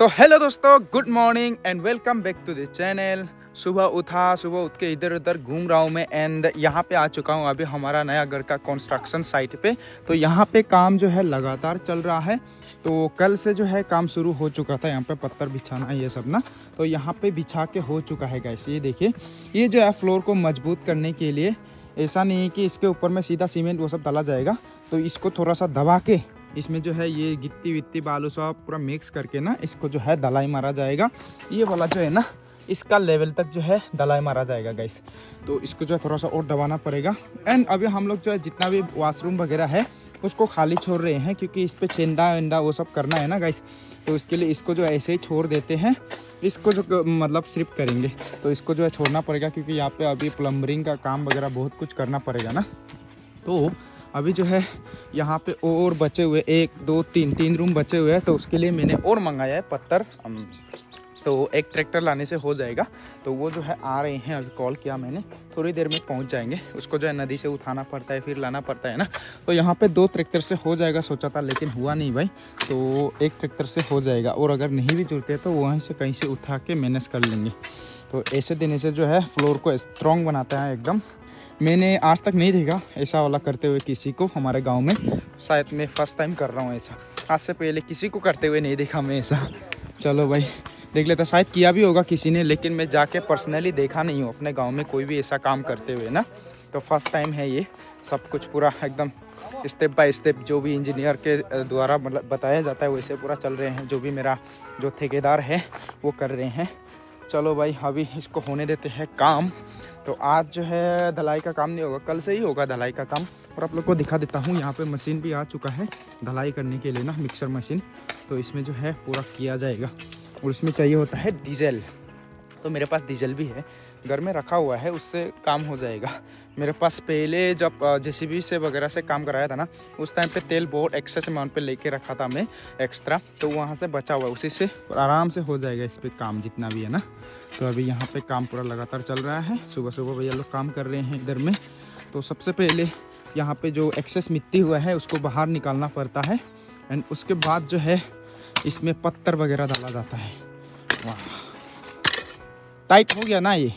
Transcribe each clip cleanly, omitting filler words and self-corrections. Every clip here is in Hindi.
तो हेलो दोस्तों, good morning and welcome back to the channel. सुबह उठ के इधर उधर घूम रहा हूँ मैं एंड यहाँ पे आ चुका हूँ अभी हमारा नया घर का कंस्ट्रक्शन साइट पे। तो यहाँ पे काम जो है लगातार चल रहा है। तो कल से जो है काम शुरू हो चुका था, यहाँ पे पत्थर बिछाना ये सब ना, तो यहाँ पे बिछा के हो चुका है गाइस। ये देखिए, ये जो है फ्लोर को मजबूत करने के लिए, ऐसा नहीं है कि इसके ऊपर में सीधा सीमेंट वो सब डाला जाएगा, तो इसको थोड़ा सा दबा के इसमें जो है ये गिट्टी विट्टी बालू सब पूरा मिक्स करके ना इसको जो है दलाई मारा जाएगा। ये वाला जो है ना, इसका लेवल तक जो है दलाई मारा जाएगा गाइस। तो इसको जो है थोड़ा सा और दबाना पड़ेगा। एंड अभी हम लोग जो है जितना भी वॉशरूम वगैरह है उसको खाली छोड़ रहे हैं, क्योंकि इस पर छेंदा वेंदा वो सब करना है ना गाइस। तो इसके लिए इसको जो ऐसे ही छोड़ देते हैं, इसको जो मतलब सिर्फ करेंगे तो इसको जो है छोड़ना पड़ेगा, क्योंकि यहाँ पे अभी प्लम्बरिंग का काम वगैरह बहुत कुछ करना पड़ेगा ना। तो अभी जो है यहाँ पे और बचे हुए 1 2 3 रूम बचे हुए हैं, तो उसके लिए मैंने और मंगाया है पत्थर। तो एक ट्रैक्टर लाने से हो जाएगा। तो वो जो है आ रहे हैं, अभी कॉल किया मैंने, थोड़ी देर में पहुँच जाएंगे। उसको जो है नदी से उठाना पड़ता है, फिर लाना पड़ता है ना। तो यहाँ पे 2 ट्रैक्टर से हो जाएगा सोचा था, लेकिन हुआ नहीं भाई। तो 1 ट्रैक्टर से हो जाएगा, और अगर नहीं भी जुड़ते तो वहीं से कहीं से उठा के मैनेज कर लेंगे। तो ऐसे देने से जो है फ्लोर को स्ट्रॉन्ग बनाता है एकदम। मैंने आज तक नहीं देखा ऐसा वाला करते हुए किसी को हमारे गांव में। शायद मैं फर्स्ट टाइम कर रहा हूँ ऐसा, आज से पहले किसी को करते हुए नहीं देखा मैं ऐसा। चलो भाई देख लेता, शायद किया भी होगा किसी ने, लेकिन मैं जाके पर्सनली देखा नहीं हूँ अपने गांव में कोई भी ऐसा काम करते हुए ना। तो फर्स्ट टाइम है ये। सब कुछ पूरा एकदम स्टेप बाय स्टेप जो भी इंजीनियर के द्वारा मतलब बताया जाता है वैसे पूरा चल रहे हैं। जो भी मेरा जो ठेकेदार है वो कर रहे हैं। चलो भाई अभी इसको होने देते हैं काम। तो आज जो है धलाई का काम नहीं होगा, कल से ही होगा धलाई का काम। और आप लोग को दिखा देता हूँ, यहाँ पे मशीन भी आ चुका है धलाई करने के लिए ना, मिक्सर मशीन। तो इसमें जो है पूरा किया जाएगा, और इसमें चाहिए होता है डीजल। तो मेरे पास डीजल भी है, घर में रखा हुआ है, उससे काम हो जाएगा। मेरे पास पहले जब जेसीबी से वगैरह से काम कराया था ना, उस टाइम पे तेल बहुत एक्सेस अमाउंट पे लेके रखा था मैं एक्स्ट्रा, तो वहाँ से बचा हुआ, उसी से आराम से हो जाएगा इस पे काम जितना भी है ना। तो अभी यहाँ पे काम पूरा लगातार चल रहा है। सुबह सुबह भैया लोग काम कर रहे हैं इधर में। तो सबसे पहले यहाँ पे जो एक्सेस मिट्टी हुआ है उसको बाहर निकालना पड़ता है, एंड उसके बाद जो है इसमें पत्थर वगैरह डाला जाता है। वाह, टाइट हो गया ना ये?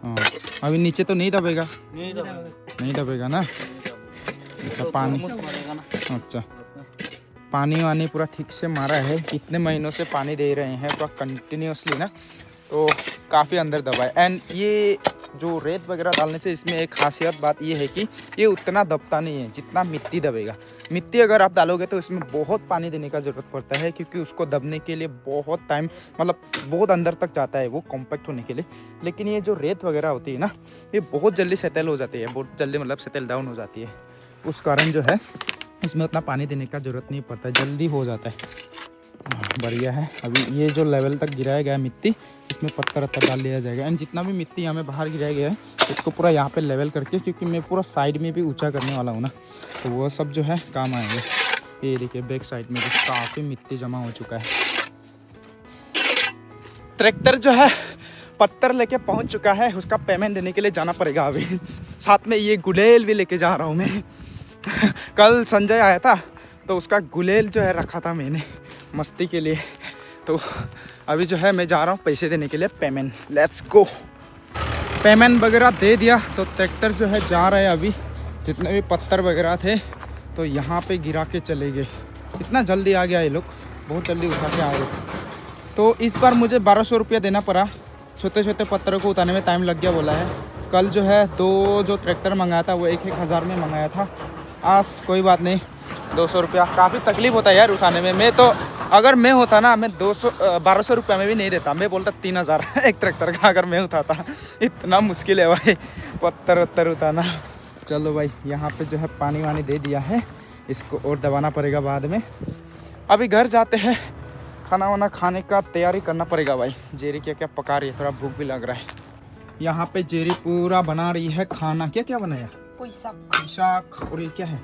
हाँ, अभी नीचे तो नहीं दबेगा? नहीं दबेगा ना। अच्छा पानी, अच्छा पानी वानी पूरा ठीक से मारा है। कितने महीनों से पानी दे रहे हैं पूरा कंटिन्यूसली ना, तो काफ़ी अंदर दबा है। एंड ये जो रेत वगैरह डालने से इसमें एक खासियत बात ये है कि ये उतना दबता नहीं है जितना मिट्टी दबेगा। मिट्टी अगर आप डालोगे तो इसमें बहुत पानी देने का ज़रूरत पड़ता है, क्योंकि उसको दबने के लिए बहुत टाइम, मतलब बहुत अंदर तक जाता है वो कॉम्पैक्ट होने के लिए। लेकिन ये जो रेत वगैरह होती है ना, ये बहुत जल्दी सेटल हो जाती है, बहुत जल्दी मतलब सेटल डाउन हो जाती है। उस कारण जो है इसमें उतना पानी देने का ज़रूरत नहीं पड़ता, जल्दी हो जाता है। बढ़िया है। अभी ये जो लेवल तक गिराया गया है मिट्टी, इसमें पत्थर वत्थर डाल लिया जाएगा। एंड जितना भी मिट्टी यहाँ में बाहर गिराया गया है इसको पूरा यहाँ पे लेवल करके, क्योंकि मैं पूरा साइड में भी ऊंचा करने वाला हूँ ना, तो वो सब जो है काम आएगा। ये देखिए बैक साइड में भी काफ़ी मिट्टी जमा हो चुका है। ट्रैक्टर जो है पत्थर लेके पहुँच चुका है, उसका पेमेंट देने के लिए जाना पड़ेगा अभी। साथ में ये गुलेल भी लेके जा रहा हूँ मैं। कल संजय आया था तो उसका गुलेल जो है रखा था मैंने मस्ती के लिए। तो अभी जो है मैं जा रहा हूँ पैसे देने के लिए, पेमेंट। Let's go. पेमेंट वगैरह दे दिया तो ट्रैक्टर जो है जा रहा है अभी। जितने भी पत्थर वगैरह थे तो यहाँ पे गिरा के चले गए। इतना जल्दी आ गया ये लोग, बहुत जल्दी उठा के आ गए। तो इस बार मुझे 1200 रुपया देना पड़ा। छोटे छोटे पत्थरों को उतारने में टाइम लग गया बोला है। कल जो है जो ट्रैक्टर मंगाया था वो 1-1 हज़ार में मंगाया था। आज कोई बात नहीं, 200 रुपया। काफ़ी तकलीफ होता है यार उठाने में। मैं तो अगर मैं होता ना, मैं 1200 रुपया में भी नहीं देता, मैं बोलता 3000 एक ट्रैक्टर का अगर मैं उठाता। इतना मुश्किल है भाई पत्थर वत्थर उठाना। चलो भाई यहाँ पे जो है पानी वानी दे दिया है, इसको और दबाना पड़ेगा बाद में। अभी घर जाते हैं, खाना वाना खाने का तैयारी करना पड़ेगा भाई। जेरी क्या क्या पका रही है, थोड़ा भूख भी लग रहा है। यहाँ पे जेरी पूरा बना रही है खाना। क्या क्या बनाया? शाक, और ये क्या है?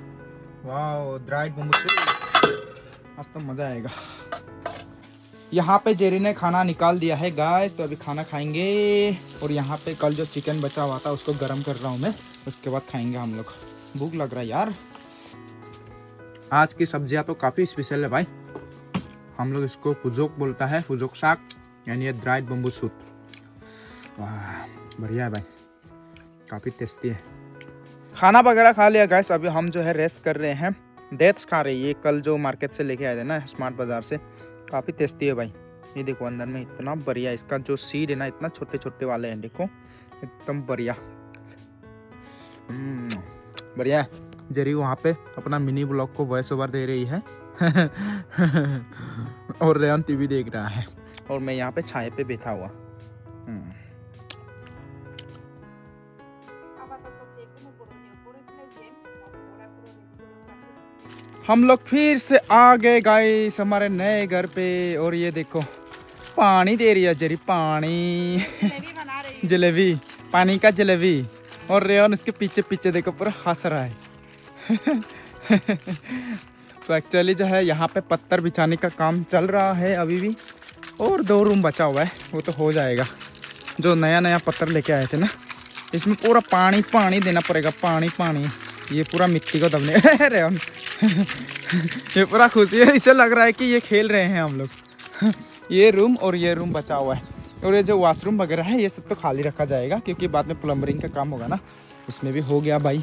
वाह, ड्राइड बम्बू शूट। आज तो मज़ा आएगा। यहाँ पे जेरी ने खाना निकाल दिया है गाइस, तो अभी खाना खाएंगे। और यहाँ पे कल जो चिकन बचा हुआ था उसको गर्म कर रहा हूँ मैं, उसके बाद खाएंगे हम लोग। भूख लग रहा है यार। आज की सब्जियाँ तो काफ़ी स्पेशल है भाई। हम लोग इसको फुजोक बोलता है, फुजोक शाक, यानी ये ड्राइड बम्बू सूप। वाह बढ़िया है भाई, काफ़ी टेस्टी है। खाना वगैरह खा लिया गैस, अभी हम जो है रेस्ट कर रहे हैं। डेट्स खा रहे हैं, ये कल जो मार्केट से लेके आए थे ना स्मार्ट बाज़ार से, काफ़ी टेस्टी है भाई। ये देखो अंदर में इतना बढ़िया, इसका जो सीड है ना इतना छोटे छोटे वाले हैं, देखो एकदम बढ़िया बढ़िया है। जेरी वहाँ पे अपना मिनी ब्लॉग को वॉइस ओवर दे रही है और रेहान टीवी देख रहा है और मैं यहाँ पे छाए पे बैठा हुआ। हम लोग फिर से आ गए गाइस हमारे नए घर पे, और ये देखो पानी दे रही है जेरी, पानी जलेबी, पानी का जलेबी, और रेहान उसके पीछे पीछे देखो पूरा हंस रहा है तो एक्चुअली जो है यहाँ पे पत्थर बिछाने का काम चल रहा है अभी भी, और 2 रूम बचा हुआ है, वो तो हो जाएगा। जो नया नया पत्थर लेके आए थे ना, इसमें पूरा पानी पानी देना पड़ेगा, पानी पानी। ये पूरा मिट्टी को दबने रेहान ये पूरा खुशी है, इसे लग रहा है कि ये खेल रहे हैं हम लोग ये रूम और ये रूम बचा हुआ है, और ये जो वॉशरूम वगैरह है ये सब तो खाली रखा जाएगा, क्योंकि बाद में प्लम्बरिंग का काम होगा ना, उसमें भी हो गया भाई।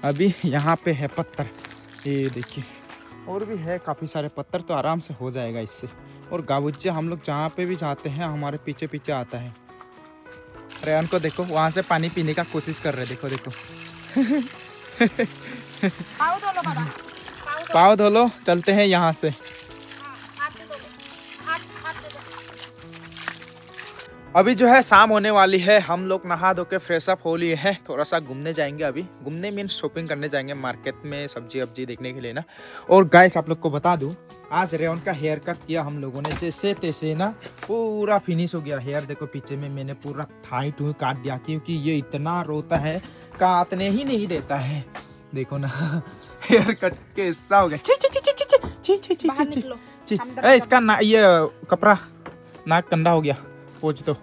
अभी यहाँ पे है पत्थर, ये देखिए, और भी है काफ़ी सारे पत्थर, तो आराम से हो जाएगा इससे। और गाबुज्जे हम लोग जहाँ पे भी जाते हैं हमारे पीछे पीछे आता है। रेहान को देखो वहाँ से पानी पीने का कोशिश कर रहे, देखो देखो पाँव धो लो, चलते हैं यहाँ से। अभी जो है शाम होने वाली है, हम लोग नहा धो के फ्रेश अप हो लिए हैं, थोड़ा सा घूमने जाएंगे। अभी घूमने मीन्स शॉपिंग करने जाएंगे मार्केट में, सब्जी वब्जी देखने के लिए ना। और गाइस आप लोग को बता दूं, आज रेहान का हेयर कट किया हम लोगों ने, जैसे तैसे ना पूरा फिनिश हो गया हेयर। देखो पीछे में मैंने पूरा थाई टू काट दिया, क्योंकि ये इतना रोता है, काटने ही नहीं देता है। देखो ना हेयर कट के हिस्सा हो गया। ची ची ची ची ची ची ची ची ची, इसका ना ये कपड़ा नाक कंधा हो गया, पोंछ तो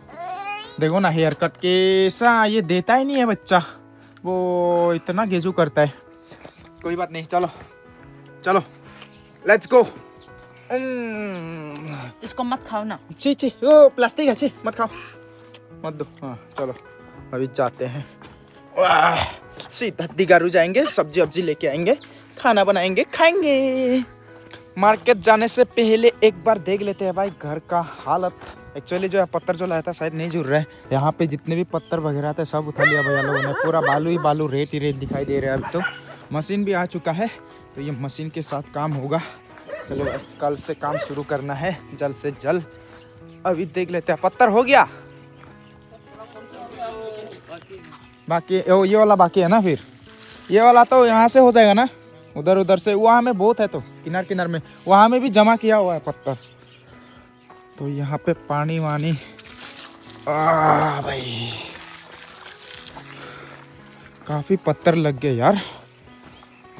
देखो ना हेयर कट कैसा, ये देता ही नहीं है बच्चा, वो इतना गेजू करता है। कोई बात नहीं, चलो चलो लेट्स गो। इसको मत खाओ ना, ची ची, ओ प्लास्टिक है, ची मत खाओ, मत दो। हाँ चलो अभी जाते हैं, वाह सीधा दिगारू जाएंगे, सब्जी वब्जी लेके आएंगे, खाना बनाएंगे, खाएंगे। मार्केट जाने से पहले एक बार देख लेते हैं भाई घर का हालत। एक्चुअली जो है पत्थर जो लाया था शायद नहीं जुड़ रहा है, यहाँ पे जितने भी पत्थर वगैरह थे सब उठा लिया भैया लोगों ने, पूरा बालू ही बालू, रेत ही रेत दिखाई दे रहा है। अभी तो मशीन भी आ चुका है, तो ये मशीन के साथ काम होगा। चलो कल से काम शुरू करना है जल्द से जल्द। अभी देख लेते हैं, पत्थर हो गया बाकी, ये वाला बाकी है ना, फिर ये वाला तो यहाँ से हो जाएगा ना, उधर उधर से वहाँ में बहुत है, तो किनार किनार में वहाँ में भी जमा किया हुआ है पत्थर, तो यहाँ पे पानी वानी भाई काफ़ी पत्थर लग गए यार,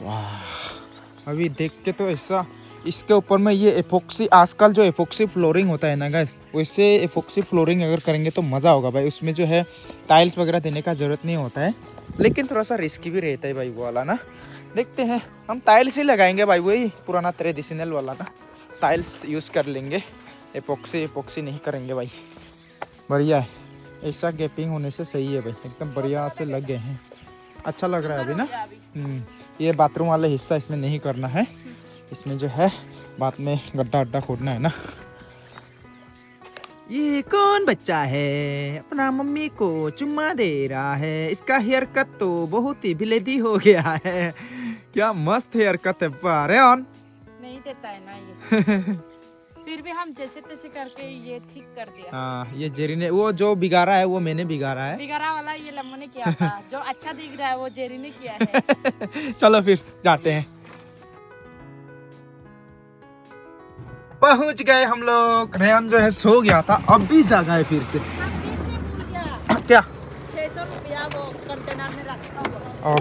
वाह। अभी देख के तो ऐसा, इसके ऊपर में ये एपोक्सी, आजकल जो एपोक्सी फ्लोरिंग होता है ना गाइस, वैसे एपोक्सी फ्लोरिंग अगर करेंगे तो मज़ा होगा भाई। उसमें जो है टाइल्स वगैरह देने का ज़रूरत नहीं होता है, लेकिन थोड़ा सा रिस्की भी रहता है भाई वो वाला ना। देखते हैं, हम टाइल्स ही लगाएंगे भाई, वही पुराना ट्रेडिशनल वाला ना, टाइल्स यूज़ कर लेंगे, एपोक्सी नहीं करेंगे भाई। बढ़िया है, ऐसा गैपिंग होने से सही है भाई, एकदम बढ़िया से लग गए हैं, अच्छा लग रहा है अभी ना। ये बाथरूम वाला हिस्सा इसमें नहीं करना है, इसमें जो है बाद में गड्ढा अड्डा खोदना है ना। ये कौन बच्चा है अपना मम्मी को चुम्मा दे रहा है, इसका हेयर कट तो बहुत ही बिलेदी हो गया है, क्या मस्त हेयर कट है। रेहान नहीं देता है ना ये फिर भी हम जैसे तैसे करके ये ठीक कर दिया। हाँ ये जेरी ने, वो जो बिगाड़ा है वो मैंने बिगाड़ा है, बिगाड़ा वाला ये लम्बो ने किया था, जो अच्छा दिख रहा है वो जेरी ने किया है चलो फिर जाते हैं। पहुंच गए हम लोग, रेहान जो है सो गया था, अभी जागा है फिर से। क्या 600 रुपया वो कंटेनर में रखा हुआ।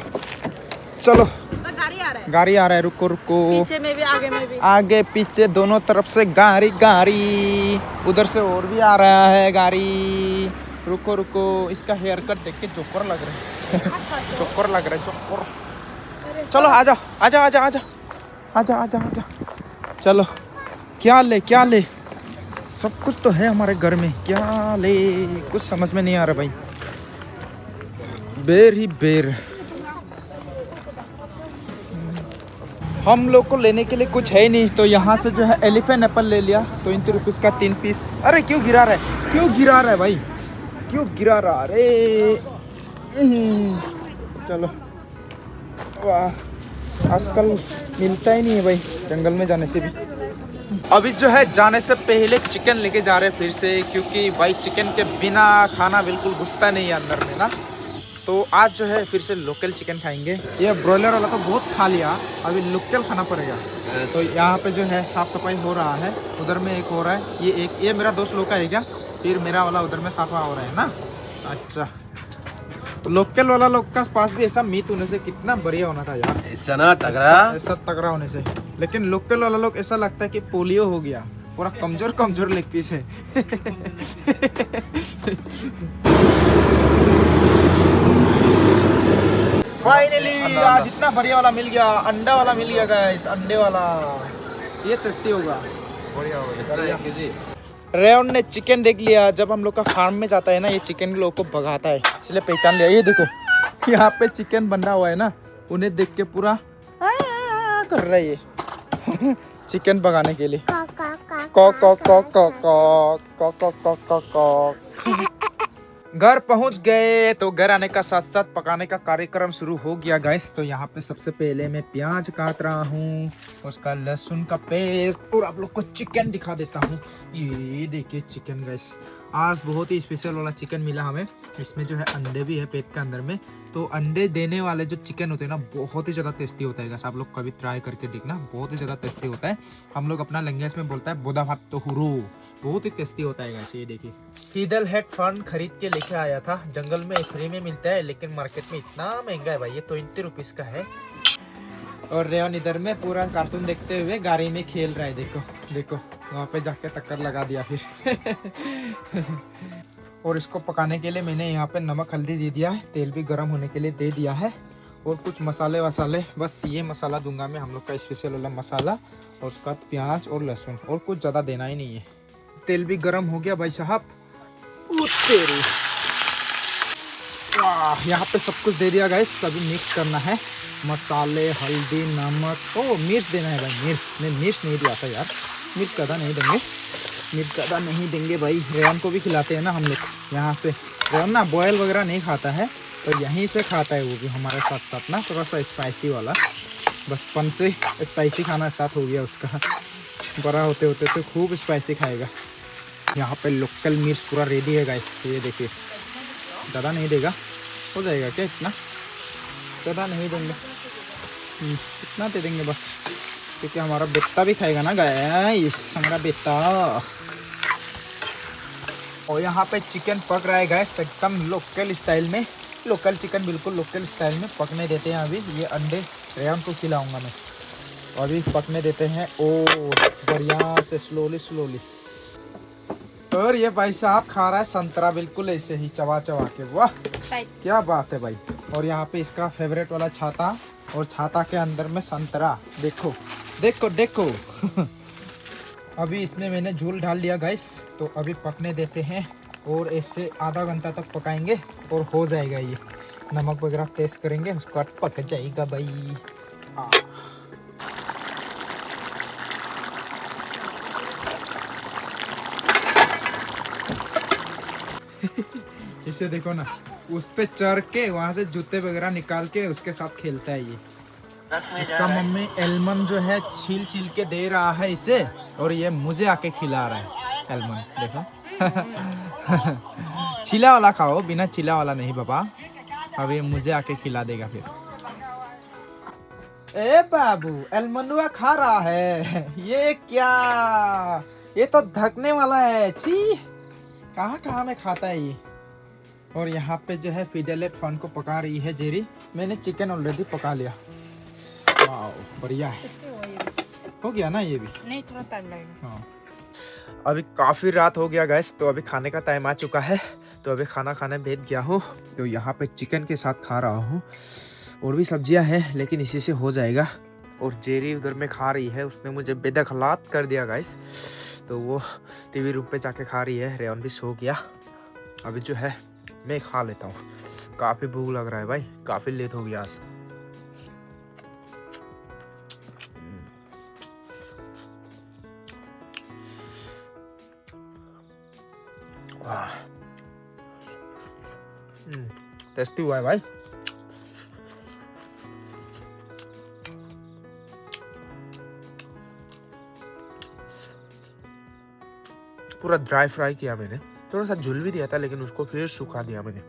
चलो गाड़ी आ रहा है, गाड़ी आ रहा है, रुको रुको, पीछे में भी आगे में भी, आगे पीछे दोनों तरफ से गाड़ी गाड़ी, उधर से और भी आ रहा है गाड़ी। रुको रुको, इसका हेयर कट देख के जोकर लग रहा है जोकर लग रहा है, जोकर। चलो आ जाओ आ जाओ आ जाओ आ जाओ आ जाओ आ जाओ आ जाओ, चलो क्या ले, सब कुछ तो है हमारे घर में, क्या ले कुछ समझ में नहीं आ रहा भाई। बेर ही बेर। हम लोग को लेने के लिए कुछ है ही नहीं, तो यहाँ से जो है एलिफेंट एप्पल ले लिया 20 रुपीज़ का 3 पीस। अरे क्यों गिरा रहा है भाई, क्यों गिरा रहा, अरे चलो। वाह, आजकल मिलता ही नहीं है भाई जंगल में जाने से भी। अभी जो है जाने से पहले चिकन लेके जा रहे हैं फिर से, क्योंकि भाई चिकन के बिना खाना बिल्कुल घुसता नहीं है अंदर में ना। तो आज जो है फिर से लोकल चिकन खाएंगे। ये ब्रॉयलर वाला तो बहुत खा लिया, अभी लोकल खाना पड़ेगा। तो यहाँ पे जो है साफ़ सफाई हो रहा है, उधर में एक हो रहा है, ये मेरा दोस्त लोग का है क्या, फिर मेरा वाला उधर में साफा हो रहा है ना। अच्छा, तो लोकल वाला लोग का पास भी ऐसा मीट होने से कितना बढ़िया होना था यार, ऐसा तगड़ा होने से। लेकिन लोकल वाला लोग ऐसा लगता है कि पोलियो हो गया, पूरा कमजोर लेग पीस है। फाइनली आज इतना बढ़िया वाला मिल गया, अंडा वाला मिल गया गाइस, अंडे वाला। ये टेस्टी होगा, बढ़िया होगा। रेयन ने चिकन देख लिया, जब हम लोग का फार्म में जाता है ना, ये चिकन लोग को भगाता है, इसलिए पहचान लिया। ये देखो यहाँ पे चिकन बंधा हुआ है ना, उन्हें देख के पूरा कर रहा है ये चिकन भगाने के लिए। घर पहुंच गए, तो घर आने का साथ साथ पकाने का कार्यक्रम शुरू हो गया गाइस। तो यहाँ पे सबसे पहले मैं प्याज काट रहा हूँ, उसका लहसुन का पेस्ट, और आप लोग को चिकन दिखा देता हूँ। ये देखिए चिकन गाइस, आज बहुत ही स्पेशल वाला चिकन मिला हमें। इसमें जो है अंडे भी है पेट के अंदर में। तो अंडे देने वाले जो चिकन होते हैं ना, बहुत ही ज़्यादा टेस्टी होता है गाइस। आप लोग कभी ट्राई करके देखना, बहुत ही ज़्यादा टेस्टी होता है। हम लोग अपना लैंग्वेज में बोलता है बोदा भात तो हुरो, बहुत ही टेस्टी होता है गाइस। ये देखिए हीदल हेड फर्न खरीद के लेके आया था, जंगल में फ्री में मिलता है, लेकिन मार्केट में इतना महंगा है भाई, ये 20 रुपीज़ का है। और रेयन इधर में पूरा कार्टून देखते हुए गाड़ी में खेल रहा है। देखो वहाँ पे जाके टक्कर लगा दिया फिर। और इसको पकाने के लिए मैंने यहाँ पे नमक हल्दी दे दिया है, तेल भी गर्म होने के लिए दे दिया है, और कुछ मसाले वसाले, बस ये मसाला दूंगा मैं, हम लोग का स्पेशल वाला मसाला, और उसका प्याज और लहसुन, और कुछ ज़्यादा देना ही नहीं है। तेल भी गर्म हो गया भाई साहब। यहाँ पे सब कुछ दे दिया गाइस, सभी मिक्स करना है, मसाले, हल्दी, नमक, ओ मिर्च देना है भाई, मिर्च नहीं दिया था यार, मिर्च ज़्यादा नहीं देंगे भाई। रेयन को भी खिलाते हैं ना हम लोग यहाँ से। रेयन ना बॉयल वगैरह नहीं खाता है, तो यहीं से खाता है वो भी हमारे साथ साथ ना, थोड़ा सा स्पाइसी वाला। बचपन से स्पाइसी खाना स्टार्ट हो गया उसका, बड़ा होते होते तो खूब स्पाइसी खाएगा। यहाँ पे लोकल मिर्च पूरा रेडी है गाइस, ये देखिए। ज़्यादा नहीं देगा, हो जाएगा क्या इतना, ज़्यादा नहीं देंगे, इतना दे देंगे बस, क्योंकि हमारा बेटा भी खाएगा ना गाइस, हमारा बेटा। और यहाँ पे चिकन पक रहा है गाइस, एकदम लोकल स्टाइल में। लोकल चिकन बिल्कुल लोकल स्टाइल में पकने देते हैं। अभी ये अंडे रेयन को खिलाऊंगा मैं, और अभी पकने देते हैं और बढ़िया से स्लोली। और ये भाई साहब खा रहा है संतरा, बिल्कुल ऐसे ही चबा के, वाह क्या बात है भाई। और यहाँ पे इसका फेवरेट वाला छाता, और छाता के अंदर में संतरा, देखो। अभी इसमें मैंने झोल डाल लिया गाइस, तो अभी पकने देते हैं, और ऐसे आधा घंटा तक पकाएंगे और हो जाएगा ये। नमक वगैरह टेस्ट करेंगे, उसके बाद पक जाएगा भाई। इसे देखो ना, उस पे चढ़ के वहां से जूते वगैरह निकाल के उसके साथ खेलता है ये। इसका मम्मी एलमन जो है छील के दे रहा है इसे, और ये मुझे आके खिला रहा है एलमन, देखो। छिला वाला खाओ, बिना छिला वाला नहीं बाबा, अब ये मुझे आके खिला देगा फिर। ए बाबू, एलमनुआ खा रहा है, ये क्या, ये तो धकने वाला है, छी कहाँ में खाता है ये। और यहाँ पे जो है फिडेलेट फन को पका रही है जेरी, मैंने चिकन ऑलरेडी पका लिया। वाह बढ़िया है, हो गया ना ये भी, नहीं थोड़ा टाइम लगेगा। हाँ। अभी काफ़ी रात हो गया गैस, तो अभी खाने का टाइम आ चुका है, तो अभी खाना खाने बैठ गया हूँ। तो यहाँ पे चिकन के साथ खा रहा हूँ, और भी सब्जियाँ हैं लेकिन इसी से हो जाएगा। और जेरी उधर में खा रही है, उसने मुझे बेदखलात कर दिया गाइस। तो वो टीवी रूम पे जाके खा रही है, रेयन भी सो गया। अभी जो है मैं खा लेता हूँ, काफ़ी भूख लग रहा है भाई, काफ़ी लेट हो गया आज। टेस्टी हुआ है भाई। पूरा ड्राई फ्राई किया मैंने, थोड़ा सा झुल भी दिया था लेकिन उसको फिर सुखा दिया मैंने।